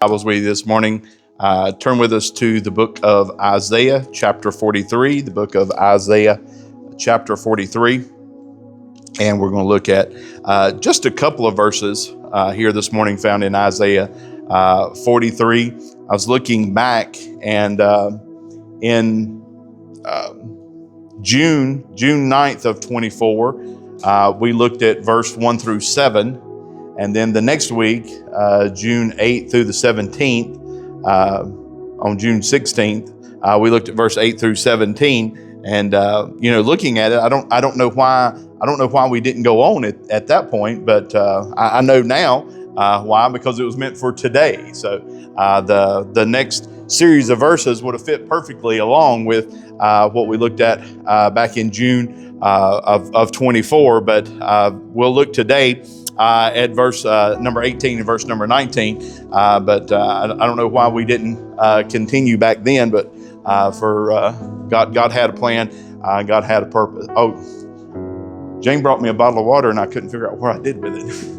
Bibles with you this morning, turn with us to the book of Isaiah, chapter 43, the book of Isaiah, chapter 43. And we're going to look at just a couple of verses here this morning found in Isaiah 43. I was looking back, and in June 9th of 24, we looked at verse 1 through 7. And then the next week, June 8th through the 17th, on June 16th, we looked at verse 8 through 17. And looking at it, I don't know why we didn't go on at that point, but I know now why, because it was meant for today. So the next series of verses would have fit perfectly along with what we looked at back in June of 24. But we'll look today at verse number 18 and verse number 19. But I don't know why we didn't continue back then, but for God had a plan. God had a purpose. Oh, Jane brought me a bottle of water and I couldn't figure out what I did with it.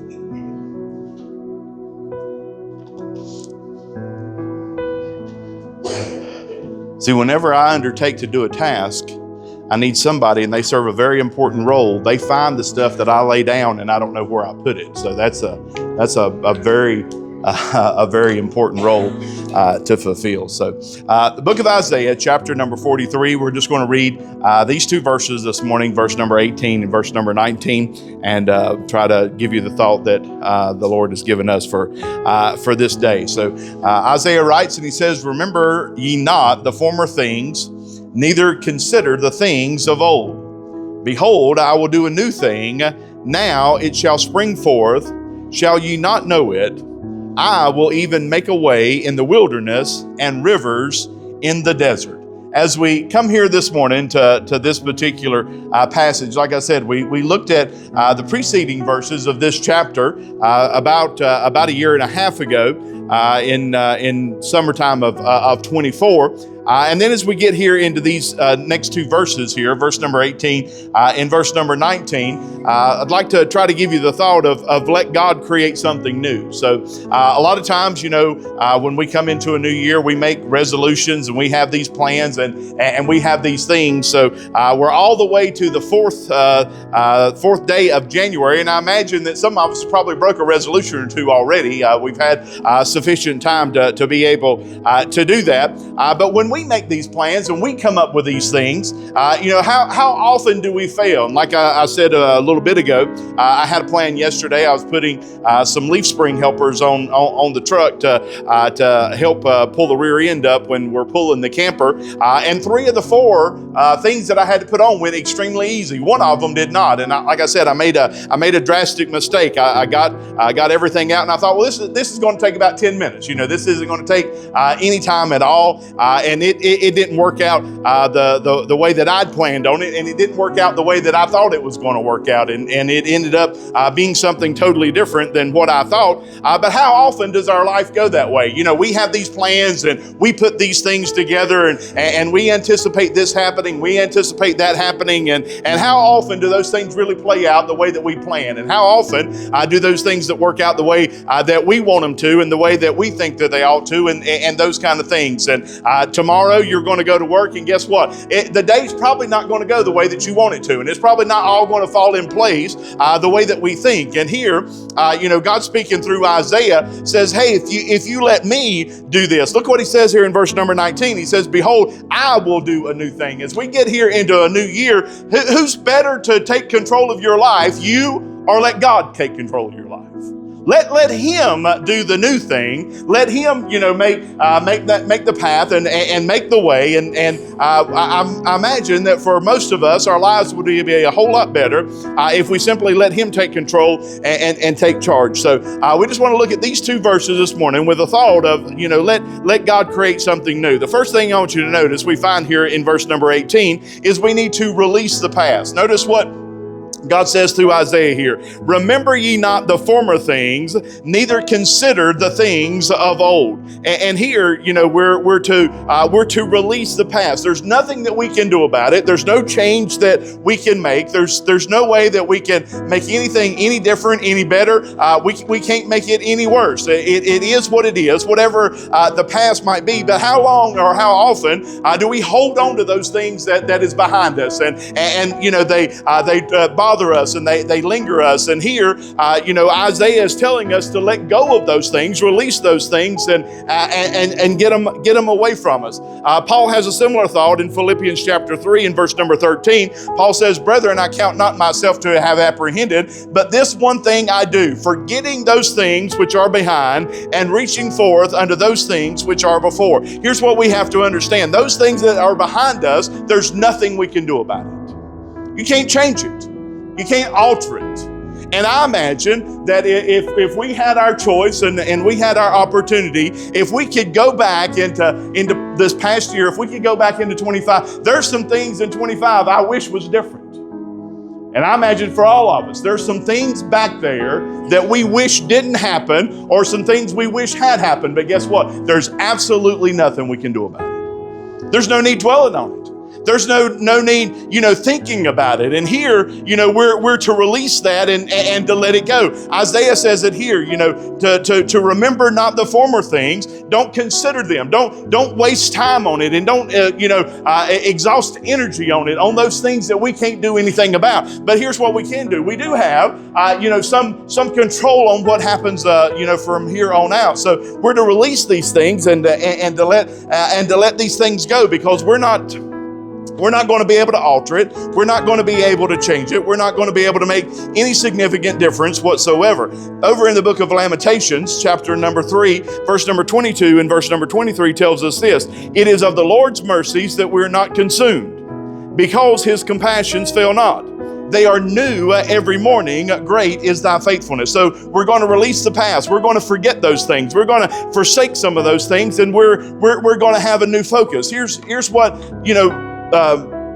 See, whenever I undertake to do a task, I need somebody, and they serve a very important role. They find the stuff that I lay down, and I don't know where I put it. So that's a very important role to fulfill. So the book of Isaiah, chapter number 43, we're just going to read these two verses this morning, verse number 18 and verse number 19, and try to give you the thought that the Lord has given us for this day. So Isaiah writes, and he says, "Remember ye not the former things, neither consider the things of old. Behold, I will do a new thing. Now it shall spring forth. Shall ye not know it? I will even make a way in the wilderness and rivers in the desert." As we come here this morning to this particular passage, like I said, we looked at the preceding verses of this chapter about a year and a half ago in summertime of 24. And then as we get here into these next two verses here, verse number 18 and verse number 19, I'd like to try to give you the thought of let God create something new. So a lot of times, when we come into a new year, we make resolutions and we have these plans and we have these things. So we're all the way to the fourth day of January, and I imagine that some of us probably broke a resolution or two already. We've had sufficient time to be able to do that. But when we make these plans and we come up with these things, how often do we fail? And like I said a little bit ago, I had a plan yesterday. I was putting some leaf spring helpers on the truck to help pull the rear end up when we're pulling the camper. And 3 of the 4 things that I had to put on went extremely easy. One of them did not. And like I said, I made a drastic mistake. I got everything out, and I thought, well, this is going to take about 10 minutes. This isn't going to take any time at all. And it didn't work out the way that I'd planned on it, and it didn't work out the way that I thought it was going to work out, and it ended up being something totally different than what I thought. But how often does our life go that way? We have these plans and we put these things together, and we anticipate this happening, we anticipate that happening, and how often do those things really play out the way that we plan? And how often do those things that work out the way that we want them to, and the way that we think that they ought to, and those kind of things? And tomorrow you're going to go to work, and guess what? The day's probably not going to go the way that you want it to, and it's probably not all going to fall in place the way that we think. And here, God speaking through Isaiah says, hey, if you let me do this, look what he says here in verse number 19. He says, "Behold, I will do a new thing." As we get here into a new year, who's better to take control of your life, you or let God take control of your life? Let Him do the new thing. Let Him, make the path and make the way. And I imagine that for most of us, our lives would be a whole lot better if we simply let Him take control and take charge. So we just want to look at these two verses this morning with the thought of, let God create something new. The first thing I want you to notice we find here in verse number 18 is we need to release the past. Notice what God says through Isaiah here, remember ye not the former things, neither consider the things of old. And here, we're to release the past. There's nothing that we can do about it. There's no change that we can make. There's no way that we can make anything any different, any better. We can't make it any worse. It is what it is, whatever the past might be. But how long or how often do we hold on to those things that is behind us? And they bother us and they linger us. And here, Isaiah is telling us to let go of those things, release those things, and get them away from us. Paul has a similar thought in Philippians chapter 3 and verse number 13. Paul says, brethren, I count not myself to have apprehended, but this one thing I do, forgetting those things which are behind and reaching forth unto those things which are before. Here's what we have to understand. Those things that are behind us, there's nothing we can do about it. You can't change it. You can't alter it. And I imagine that if we had our choice and we had our opportunity, if we could go back into this past year, if we could go back into 25, there's some things in 25 I wish was different. And I imagine for all of us, there's some things back there that we wish didn't happen, or some things we wish had happened. But guess what? There's absolutely nothing we can do about it. There's no need dwelling on it. There's no need, thinking about it. And here, we're to release that and to let it go. Isaiah says it here, to remember not the former things. Don't consider them. Don't waste time on it, and don't, exhaust energy on those things that we can't do anything about. But here's what we can do. We do have, some control on what happens, from here on out. So we're to release these things and to let these things go, because we're not going to be able to alter it. We're not going to be able to change it. We're not going to be able to make any significant difference whatsoever. Over in the book of Lamentations, chapter number 3, verse number 22 and verse number 23 tells us this: it is of the Lord's mercies that we're not consumed, because his compassions fail not. They are new every morning. Great is thy faithfulness. So we're going to release the past. We're going to forget those things. We're going to forsake some of those things, and we're going to have a new focus. Here's what,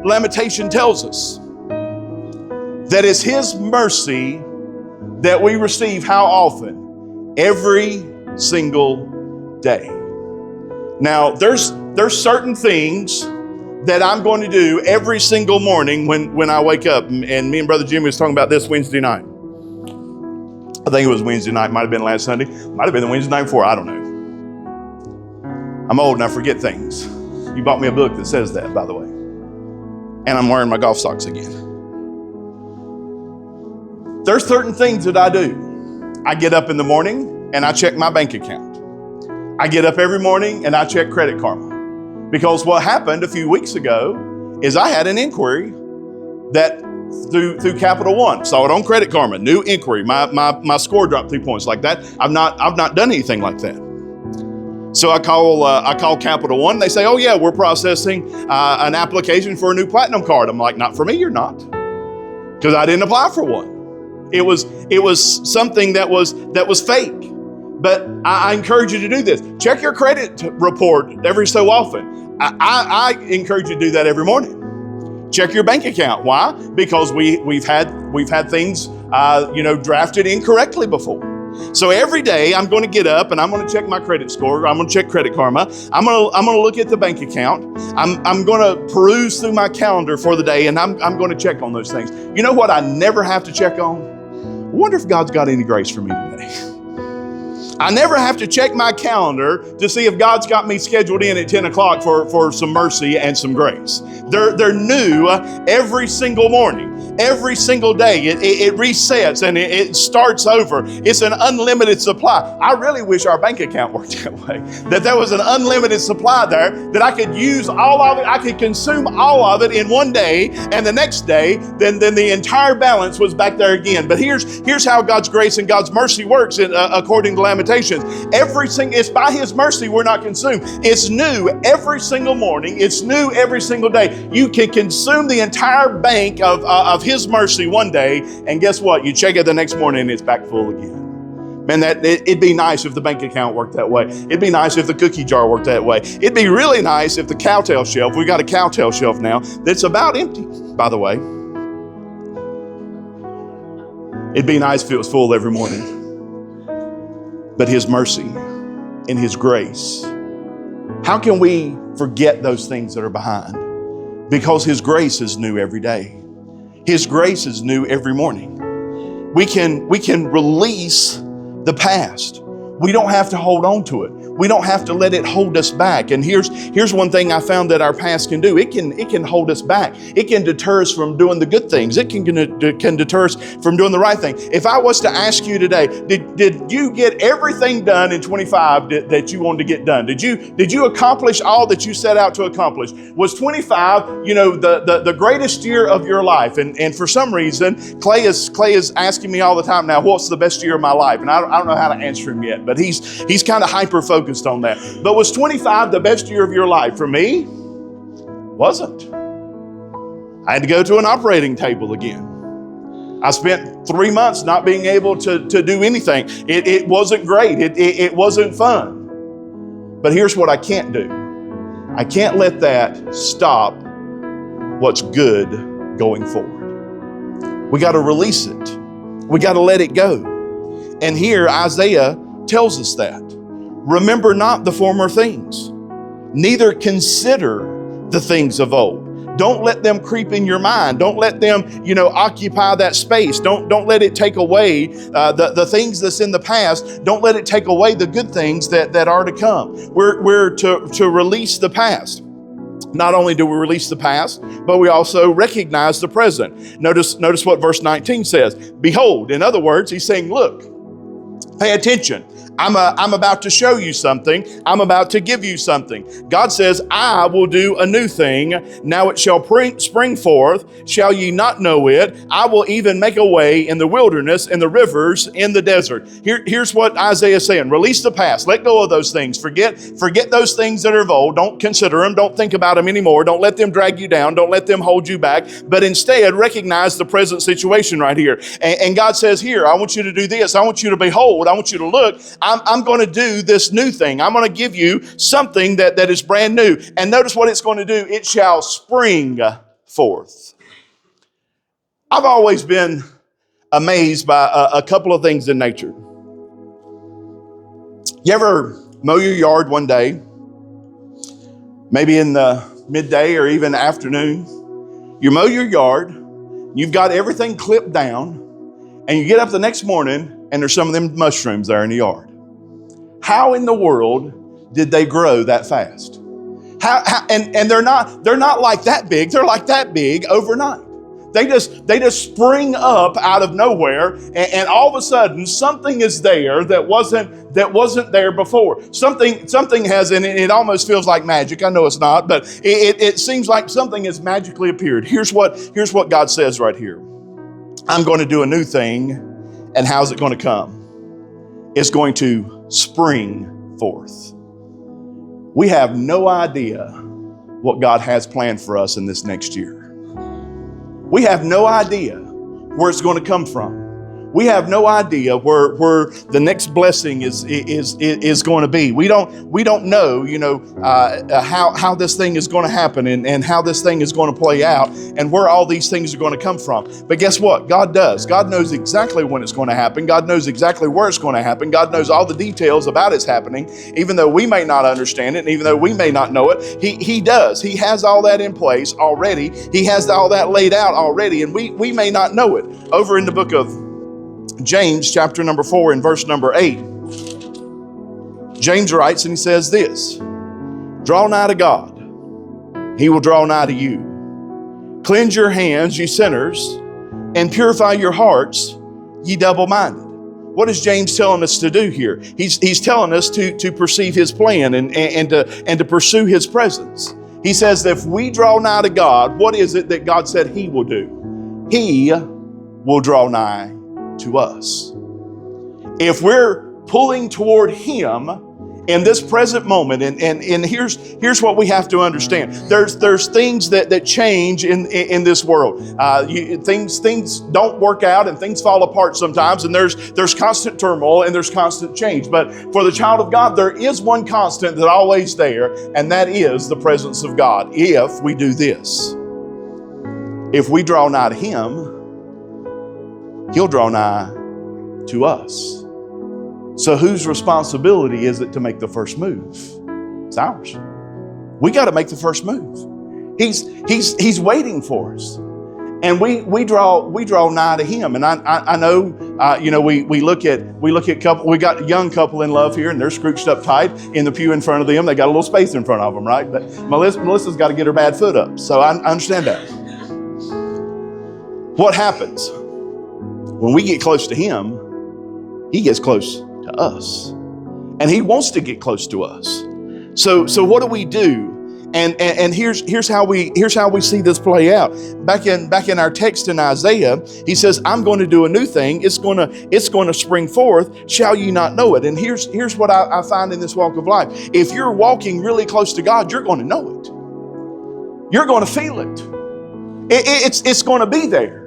Lamentation tells us, that it's his mercy that we receive how often? Every single day. Now, there's certain things that I'm going to do every single morning when I wake up. And me and Brother Jimmy was talking about this Wednesday night. I think it was Wednesday night. Might have been last Sunday. Might have been the Wednesday night before. I don't know. I'm old and I forget things. You bought me a book that says that, by the way. And I'm wearing my golf socks again. There's certain things that I do. I get up in the morning and I check my bank account. I get up every morning and I check Credit Karma. Because what happened a few weeks ago is I had an inquiry that through Capital One. Saw it on Credit Karma, new inquiry. My score dropped 3 points like that. I've not done anything like that. So I call Capital One. They say, oh yeah, we're processing an application for a new Platinum card. I'm like, not for me, you're not, because I didn't apply for one. It was something that was fake. But I encourage you to do this. Check your credit report every so often. I encourage you to do that every morning. Check your bank account. Why? Because we've had things drafted incorrectly before. So every day I'm going to get up and I'm going to check my credit score. I'm going to check Credit Karma. I'm going to look at the bank account. I'm going to peruse through my calendar for the day, and I'm going to check on those things. You know what I never have to check on? I wonder if God's got any grace for me today. I never have to check my calendar to see if God's got me scheduled in at 10 o'clock for some mercy and some grace. They're new every single morning, every single day. It resets and it starts over. It's an unlimited supply. I really wish our bank account worked that way, that there was an unlimited supply there, that I could use all of it. I could consume all of it in one day, and the next day, then the entire balance was back there again. But here's how God's grace and God's mercy works according to Lamentations. It's by his mercy we're not consumed. It's new every single morning. It's new every single day. You can consume the entire bank of his mercy one day, and guess what? You check it the next morning and it's back full again. Man, it'd be nice if the bank account worked that way. It'd be nice if the cookie jar worked that way. It'd be really nice if the cowtail shelf, we got a cowtail shelf now that's about empty, by the way. It'd be nice if it was full every morning. But His mercy and His grace, how can we forget those things that are behind? Because His grace is new every day. His grace is new every morning. We can release the past. We don't have to hold on to it. We don't have to let it hold us back. And here's one thing I found that our past can do. It can hold us back. It can deter us from doing the good things. It can deter us from doing the right thing. If I was to ask you today, did you get everything done in 25 that you wanted to get done? Did you accomplish all that you set out to accomplish? Was 25, the greatest year of your life? And for some reason, Clay is asking me all the time now, what's the best year of my life? And I don't know how to answer him yet, but he's kind of hyper-focused on that. But was 25 the best year of your life? For me, wasn't. I had to go to an operating table again. I spent 3 months not being able to do anything. It wasn't great. It wasn't fun. But here's what I can't do. I can't let that stop what's good going forward. We got to release it. We got to let it go. And here Isaiah tells us that. Remember not the former things, neither consider the things of old. Don't let them creep in your mind. Don't let them, occupy that space. Don't let it take away the things that's in the past. Don't let it take away the good things that are to come. We're to release the past. Not only do we release the past, but we also recognize the present. Notice what verse 19 says. Behold, in other words, he's saying, look, pay attention. I'm about to show you something. I'm about to give you something. God says, I will do a new thing. Now it shall spring forth. Shall ye not know it? I will even make a way in the wilderness, in the rivers, in the desert. Here's what Isaiah is saying. Release the past. Let go of those things. Forget those things that are of old. Don't consider them. Don't think about them anymore. Don't let them drag you down. Don't let them hold you back. But instead, recognize the present situation right here. And God says, here, I want you to do this. I want you to behold. I want you to look. I'm going to do this new thing. I'm going to give you something that is brand new. And notice what it's going to do. It shall spring forth. I've always been amazed by a couple of things in nature. You ever mow your yard one day, maybe in the midday or even afternoon? You mow your yard, you've got everything clipped down, and you get up the next morning and there's some of them mushrooms there in the yard. How in the world did they grow that fast? And they're not like that big. They're like that big overnight. They just spring up out of nowhere, and all of a sudden something is there that wasn't there before. Something has, and it almost feels like magic. I know it's not, but it seems like something has magically appeared. Here's what God says right here. I'm going to do a new thing, and how's it going to come? It's going to spring forth. We have no idea what God has planned for us in this next year. We have no idea where it's going to come from. We have no idea where the next blessing is going to be. We don't know, how this thing is going to happen and how this thing is going to play out and where all these things are going to come from. But guess what? God does. God knows exactly when it's going to happen. God knows exactly where it's going to happen. God knows all the details about it's happening, even though we may not understand it and even though we may not know it. He does. He has all that in place already. He has all that laid out already, and we may not know it. Over in the book of James chapter number 4 and verse number 8. James writes and he says this, draw nigh to God, he will draw nigh to you. Cleanse your hands, ye sinners, and purify your hearts, ye double-minded. What is James telling us to do here? He's telling us to perceive his plan and to pursue his presence. He says that if we draw nigh to God, what is it that God said he will do? He will draw nigh to us. If we're pulling toward him in this present moment, and here's what we have to understand. There's things that change in this world. Things don't work out and things fall apart sometimes, and there's constant turmoil and there's constant change. But for the child of God, there is one constant that's always there, and that is the presence of God. If we do this, if we draw nigh to him, He'll draw nigh to us. So whose responsibility is it to make the first move? It's ours. We got to make the first move. He's waiting for us. And we draw nigh to Him. And I know, we look at couple. We got a young couple in love here, and they're scrooched up tight in the pew in front of them. They got a little space in front of them, right? But Melissa's got to get her bad foot up. So I understand that. What happens when we get close to Him? He gets close to us, and He wants to get close to us. So what do we do? And here's how we see this play out. Back in our text in Isaiah, he says, "I'm going to do a new thing. It's going to spring forth. Shall you not know it?" And here's what I find in this walk of life. If you're walking really close to God, you're going to know it. You're going to feel it. It's going to be there.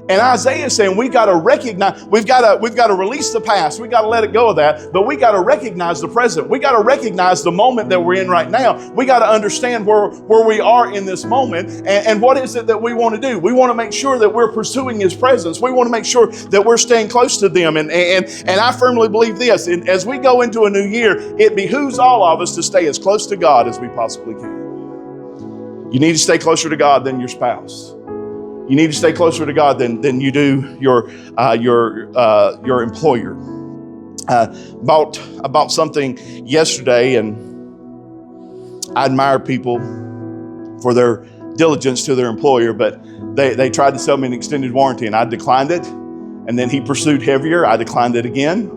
And Isaiah is saying we got to recognize, we've got to release the past. We got to let it go of that. But we got to recognize the present. We got to recognize the moment that we're in right now. We got to understand where we are in this moment and what is it that we want to do. We want to make sure that we're pursuing His presence. We want to make sure that we're staying close to them. And I firmly believe this. And as we go into a new year, it behooves all of us to stay as close to God as we possibly can. You need to stay closer to God than your spouse. You need to stay closer to God than you do your employer. About something yesterday, and I admire people for their diligence to their employer, but they tried to sell me an extended warranty, and I declined it. And then he pursued heavier. I declined it again.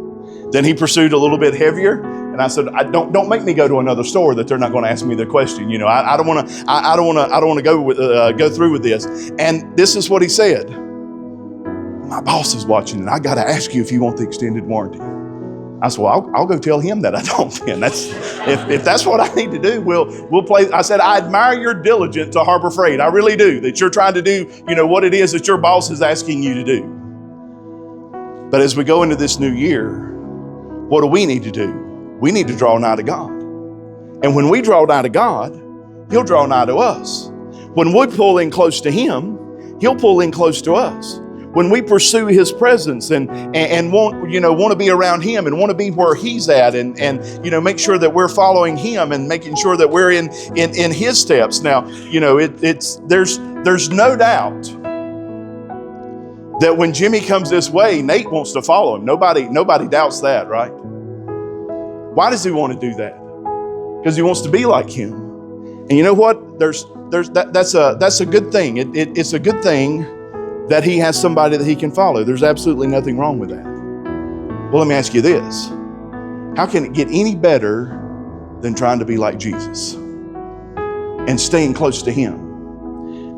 Then he pursued a little bit heavier. And I said, don't make me go to another store that they're not going to ask me the question. You know, I don't want to go through with this. And this is what he said: "My boss is watching, and I got to ask you if you want the extended warranty." I said, "Well, I'll go tell him that I don't. Then if that's what I need to do, we'll play." I said, "I admire your diligence to Harbor Freight. I really do. That you're trying to do, what it is that your boss is asking you to do. But as we go into this new year, what do we need to do? We need to draw nigh to God. And when we draw nigh to God, He'll draw nigh to us. When we pull in close to Him, He'll pull in close to us. When we pursue His presence and want to be around Him and want to be where He's at and make sure that we're following Him and making sure that we're in His steps. Now, there's no doubt that when Jimmy comes this way, Nate wants to follow him. Nobody doubts that, right? Why does he want to do that? Because he wants to be like him. And you know what? That's a good thing. It's a good thing that he has somebody that he can follow. There's absolutely nothing wrong with that. Well, let me ask you this. How can it get any better than trying to be like Jesus and staying close to Him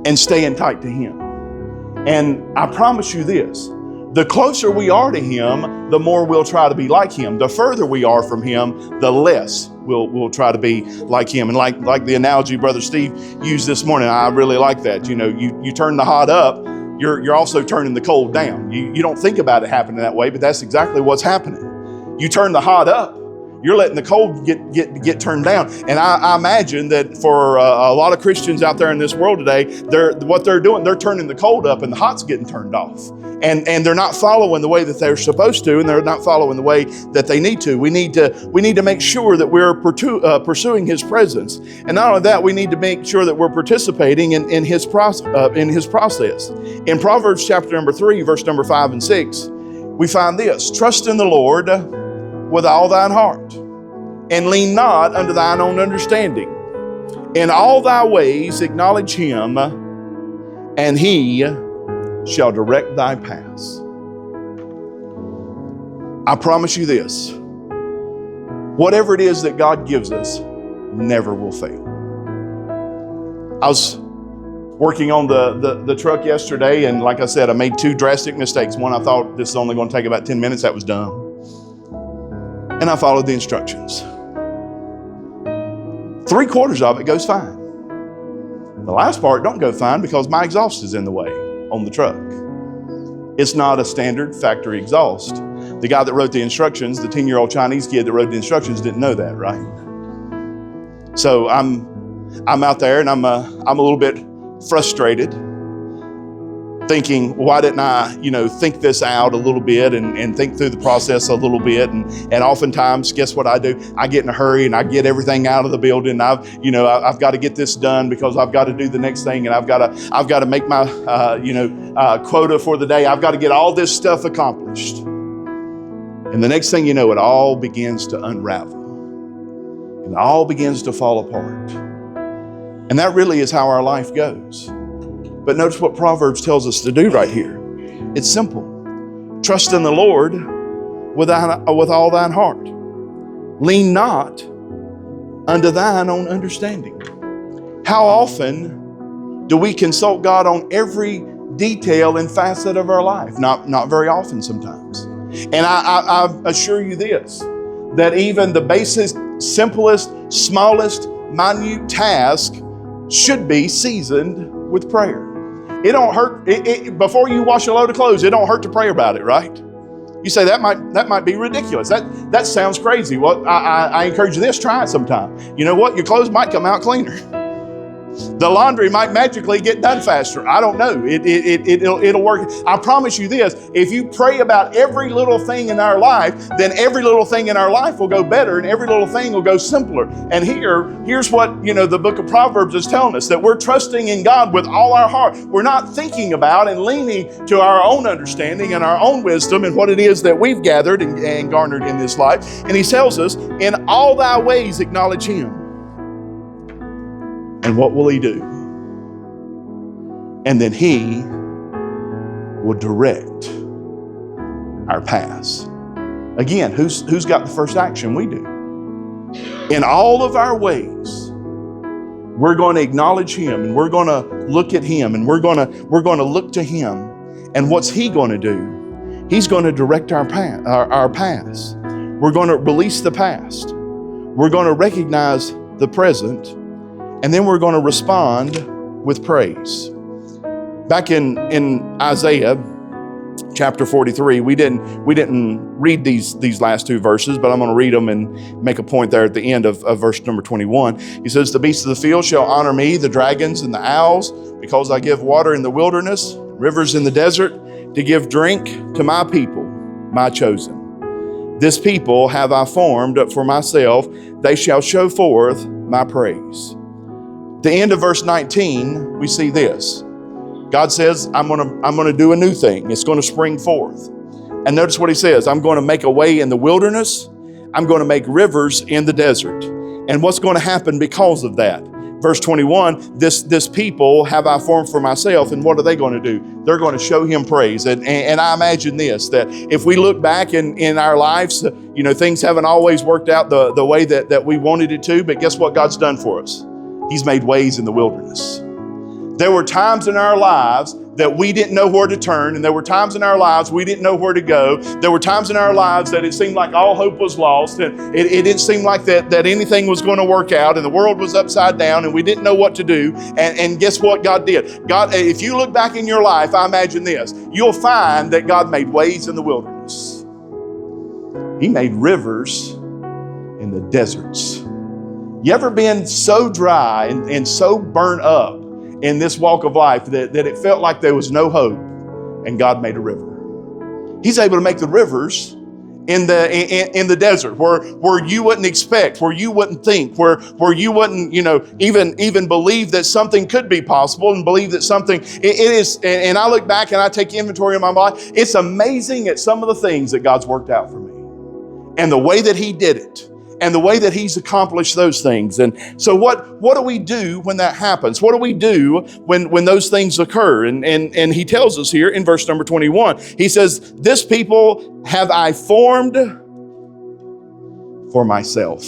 and staying tight to Him? And I promise you this, the closer we are to Him, the more we'll try to be like Him. The further we are from Him, the less we'll try to be like Him. And like the analogy Brother Steve used this morning, I really like that. You turn the hot up, you're also turning the cold down. You don't think about it happening that way, but that's exactly what's happening. You turn the hot up, you're letting the cold get turned down. And I imagine that for a lot of Christians out there in this world today, what they're doing, they're turning the cold up and the hot's getting turned off. And they're not following the way that they're supposed to, and they're not following the way that they need to. We need to make sure that we're pursuing His presence. And not only that, we need to make sure that we're participating in His process. In Proverbs chapter number 3, verse number 5 and 6, we find this: "Trust in the Lord with all thine heart, and lean not unto thine own understanding. In all thy ways acknowledge Him, and He shall direct thy paths." I promise you this: whatever it is that God gives us never will fail. I was working on the truck yesterday, and like I said, I made two drastic mistakes. One, I thought this is only going to take about 10 minutes. That was dumb. And I followed the instructions. 3/4 of it goes fine. The last part don't go fine because my exhaust is in the way on the truck. It's not a standard factory exhaust. The guy that wrote the instructions, the 10-year-old Chinese kid that wrote the instructions, didn't know that, right? So I'm out there and I'm a little bit frustrated. thinking, why didn't I, think this out a little bit and think through the process a little bit. And oftentimes, guess what I do? I get in a hurry and I get everything out of the building. I've got to get this done because I've got to do the next thing, and I've got to make my, quota for the day. I've got to get all this stuff accomplished. And the next thing you know, it all begins to unravel. It all begins to fall apart. And that really is how our life goes. But notice what Proverbs tells us to do right here. It's simple. Trust in the Lord with all thine heart. Lean not unto thine own understanding. How often do we consult God on every detail and facet of our life? Not very often sometimes. And I assure you this, that even the basic, simplest, smallest, minute task should be seasoned with prayer. It don't hurt. Before you wash a load of clothes, it don't hurt to pray about it, right? You say that might be ridiculous. That sounds crazy. Well, I encourage you this. Try it sometime. You know what? Your clothes might come out cleaner. The laundry might magically get done faster. I don't know. It'll work. I promise you this. If you pray about every little thing in our life, then every little thing in our life will go better and every little thing will go simpler. And here's what, the book of Proverbs is telling us, that we're trusting in God with all our heart. We're not thinking about and leaning to our own understanding and our own wisdom and what it is that we've gathered and garnered in this life. And he tells us, in all thy ways acknowledge him. And what will he do? And then he will direct our paths. Again, who's got the first action? We do. In all of our ways, we're going to acknowledge him, and we're going to look at him, and we're going to look to him. And what's he going to do? He's going to direct our paths. We're going to release the past. We're going to recognize the present. And then we're going to respond with praise. Back in Isaiah chapter 43, we didn't read these last two verses, but I'm going to read them and make a point there at the end of verse number 21. He says, the beasts of the field shall honor me, the dragons and the owls, because I give water in the wilderness, rivers in the desert, to give drink to my people, my chosen. This people have I formed for myself. They shall show forth my praise. The end of verse 19, we see this. God says, I'm gonna do a new thing. It's gonna spring forth. And notice what he says, I'm gonna make a way in the wilderness. I'm gonna make rivers in the desert. And what's gonna happen because of that? Verse 21, this people have I formed for myself. And what are they gonna do? They're gonna show him praise. And I imagine this, that if we look back in our lives, things haven't always worked out the way that we wanted it to, but guess what God's done for us? He's made ways in the wilderness. There were times in our lives that we didn't know where to turn, and there were times in our lives we didn't know where to go. There were times in our lives that it seemed like all hope was lost, and it didn't seem like that anything was going to work out, and the world was upside down, and we didn't know what to do. And guess what God did? God, if you look back in your life, I imagine this, you'll find that God made ways in the wilderness. He made rivers in the deserts. You ever been so dry and so burnt up in this walk of life that it felt like there was no hope, and God made a river? He's able to make the rivers in the desert where you wouldn't expect, where you wouldn't think, where you wouldn't even believe that something could be possible, and believe that something it is. And I look back and I take inventory of my life. It's amazing at some of the things that God's worked out for me, and the way that he did it, and the way that he's accomplished those things. And so what do we do when that happens? What do we do when those things occur? And he tells us here in verse number 21, he says, this people have I formed for myself.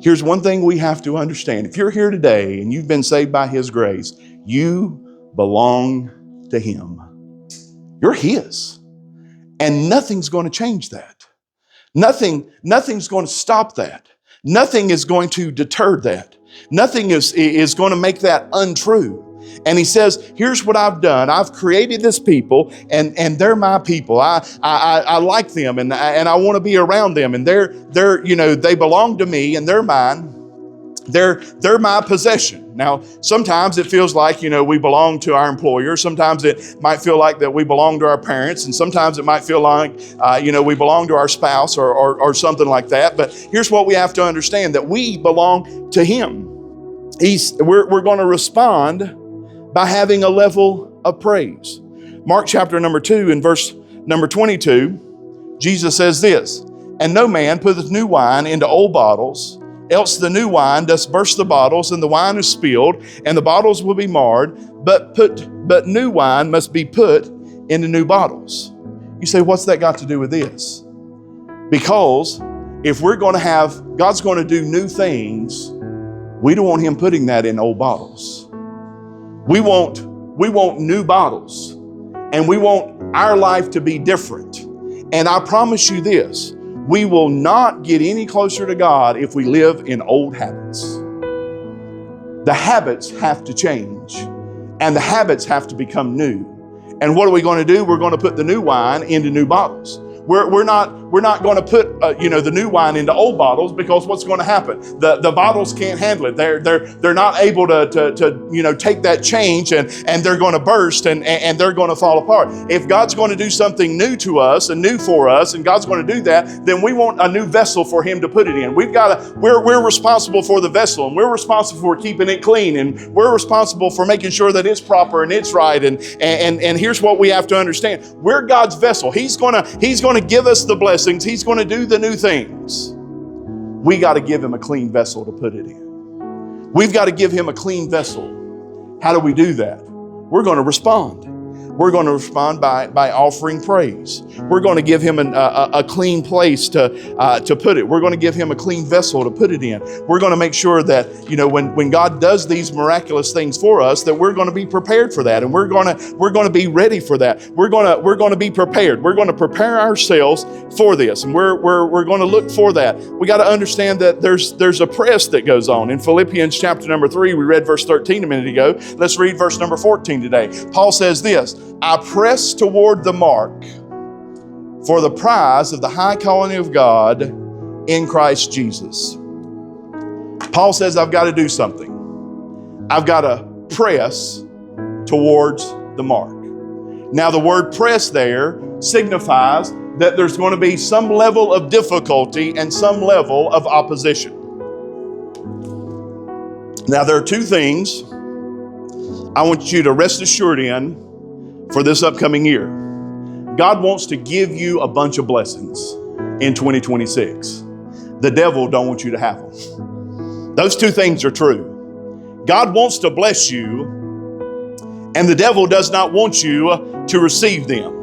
Here's one thing we have to understand. If you're here today and you've been saved by his grace, you belong to him. You're his. And nothing's going to change that. Nothing's going to stop that. Nothing is going to deter that. Nothing is going to make that untrue. And he says, here's what I've done. I've created this people, and they're my people. I like them, and I want to be around them, and they're they belong to me, and they're mine. They're my possession. Now, sometimes it feels like, we belong to our employer. Sometimes it might feel like that we belong to our parents. And sometimes it might feel like, we belong to our spouse or something like that. But here's what we have to understand, that we belong to Him. We're going to respond by having a level of praise. Mark chapter number 2 and verse number 22, Jesus says this, "And no man putteth new wine into old bottles, else the new wine doth burst the bottles, and the wine is spilled, and the bottles will be marred. But new wine must be put into new bottles." You say, what's that got to do with this? Because if we're going to have, God's going to do new things, we don't want Him putting that in old bottles. We want new bottles, and we want our life to be different. And I promise you this, we will not get any closer to God if we live in old habits. The habits have to change, and the habits have to become new. And what are we going to do? We're going to put the new wine into new bottles. We're not going to put the new wine into old bottles, because what's going to happen? The bottles can't handle it. They're not able to take that change, and they're going to burst and they're going to fall apart. If God's going to do something new to us and new for us, and God's going to do that, then we want a new vessel for Him to put it in. We're responsible for the vessel, and we're responsible for keeping it clean, and we're responsible for making sure that it's proper and it's right. And here's what we have to understand: we're God's vessel. He's going to give us the blessings. He's going to do the new things. We got to give Him a clean vessel to put it in. We've got to give Him a clean vessel. How do we do that? We're going to respond. We're going to respond by offering praise. We're going to give Him a clean place to put it. We're going to give Him a clean vessel to put it in. We're going to make sure that, when God does these miraculous things for us, that we're going to be prepared for that, and we're going to be ready for that. We're going to be prepared. We're going to prepare ourselves for this, and we're going to look for that. We got to understand that there's a press that goes on. In Philippians chapter number 3, we read verse 13 a minute ago. Let's read verse number 14 today. Paul says this, "I press toward the mark for the prize of the high calling of God in Christ Jesus." Paul says, I've got to do something. I've got to press towards the mark. Now, the word press there signifies that there's going to be some level of difficulty and some level of opposition. Now, there are two things I want you to rest assured in for this upcoming year. God wants to give you a bunch of blessings in 2026. The devil don't want you to have them. Those two things are true. God wants to bless you, and the devil does not want you to receive them.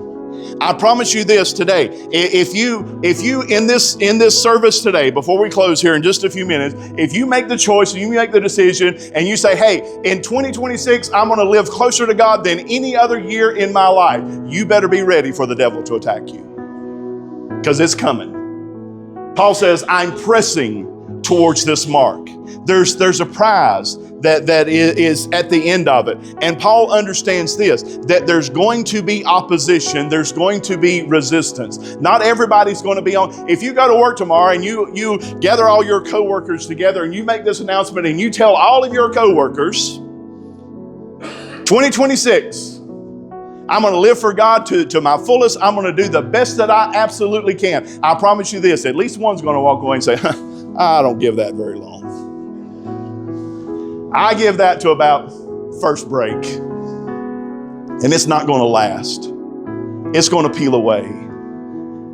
I promise you this today. If you in this service today, before we close here in just a few minutes, if you make the choice and you make the decision and you say, hey, in 2026, I'm going to live closer to God than any other year in my life, you better be ready for the devil to attack you, because it's coming. Paul says, I'm pressing towards this mark. There's a prize that is at the end of it. And Paul understands this, that there's going to be opposition, there's going to be resistance. Not everybody's going to be on. If you go to work tomorrow and you gather all your coworkers together and you make this announcement and you tell all of your coworkers, 2026, I'm going to live for God to my fullest. I'm going to do the best that I absolutely can. I promise you this, at least one's going to walk away and say, I don't give that very long. I give that to about first break, and it's not going to last. It's going to peel away.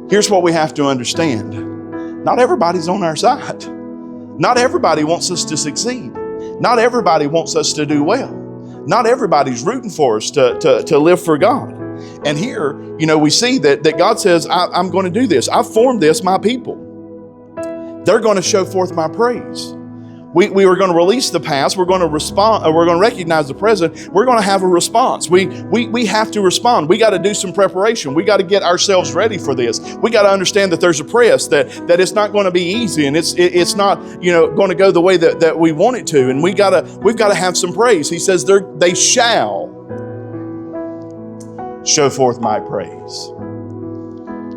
Here's what we have to understand. Not everybody's on our side. Not everybody wants us to succeed. Not everybody wants us to do well. Not everybody's rooting for us to live for God. And here, we see that God says, I'm going to do this. I've formed this, my people. They're going to show forth my praise. We are going to release the past. We're going to respond. We're going to recognize the present. We're going to have a response. We have to respond. We got to do some preparation. We got to get ourselves ready for this. We got to understand that there's a press, that it's not going to be easy, and it's not going to go the way that we want it to. And we've got to have some praise. He says they shall show forth my praise.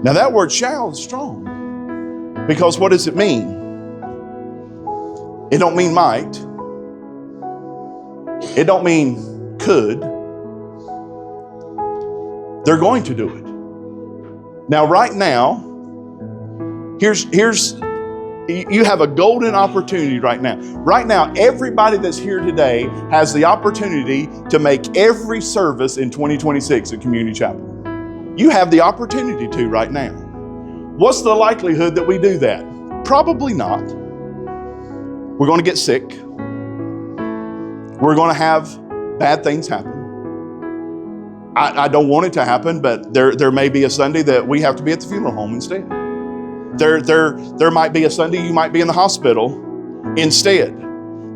Now that word "shall" is strong, because what does it mean? It don't mean might. It don't mean could. They're going to do it. Now, right now, you have a golden opportunity right now. Right now, everybody that's here today has the opportunity to make every service in 2026 at Community Chapel. You have the opportunity to right now. What's the likelihood that we do that? Probably not. We're going to get sick. We're going to have bad things happen. I don't want it to happen, but there may be a Sunday that we have to be at the funeral home instead. There might be a Sunday you might be in the hospital instead.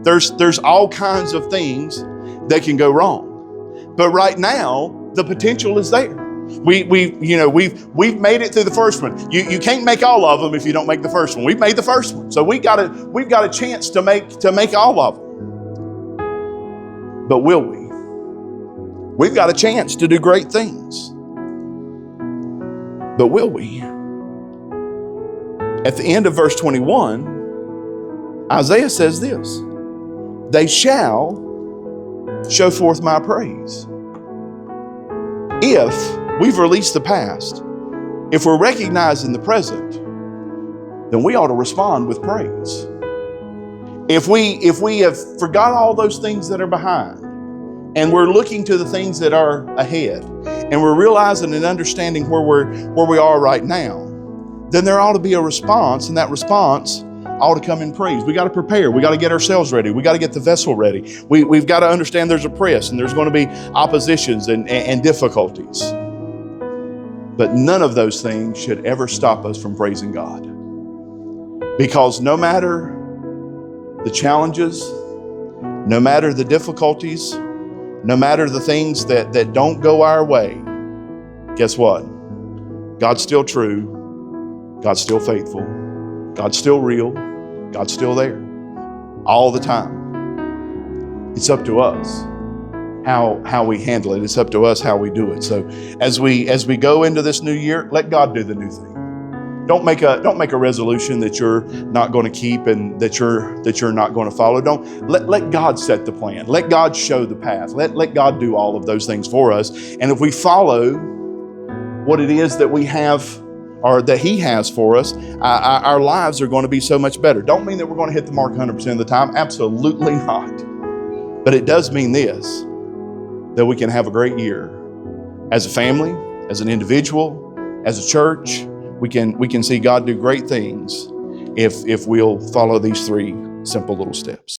There's all kinds of things that can go wrong. But right now, the potential is there. We've made it through the first one. You can't make all of them if you don't make the first one. We've made the first one, so we've got a chance to make all of them. But will we? We've got a chance to do great things. But will we? At the end of verse 21, Isaiah says this: they shall show forth my praise. If we've released the past, if we're recognizing the present, then we ought to respond with praise. If we have forgot all those things that are behind, and we're looking to the things that are ahead, and we're realizing and understanding where we are right now, then there ought to be a response, and that response ought to come in praise. We got to prepare. We got to get ourselves ready. We got to get the vessel ready. We've got to understand there's a press, and there's going to be oppositions and difficulties. But none of those things should ever stop us from praising God. Because no matter the challenges, no matter the difficulties, no matter the things that don't go our way, guess what? God's still true. God's still faithful. God's still real. God's still there all the time. It's up to us how we handle it. It's up to us how we do it. So as we go into this new year, let God do the new thing. Don't make a resolution that you're not going to keep and that you're not going to follow. Don't let God set the plan. Let God show the path. Let God do all of those things for us. And if we follow what it is that we have or that He has for us, our lives are going to be so much better. Don't mean that we're going to hit the mark 100% of the time. Absolutely not. But it does mean this, that we can have a great year as a family, as an individual, as a church. We can see God do great things if we'll follow these 3 simple little steps.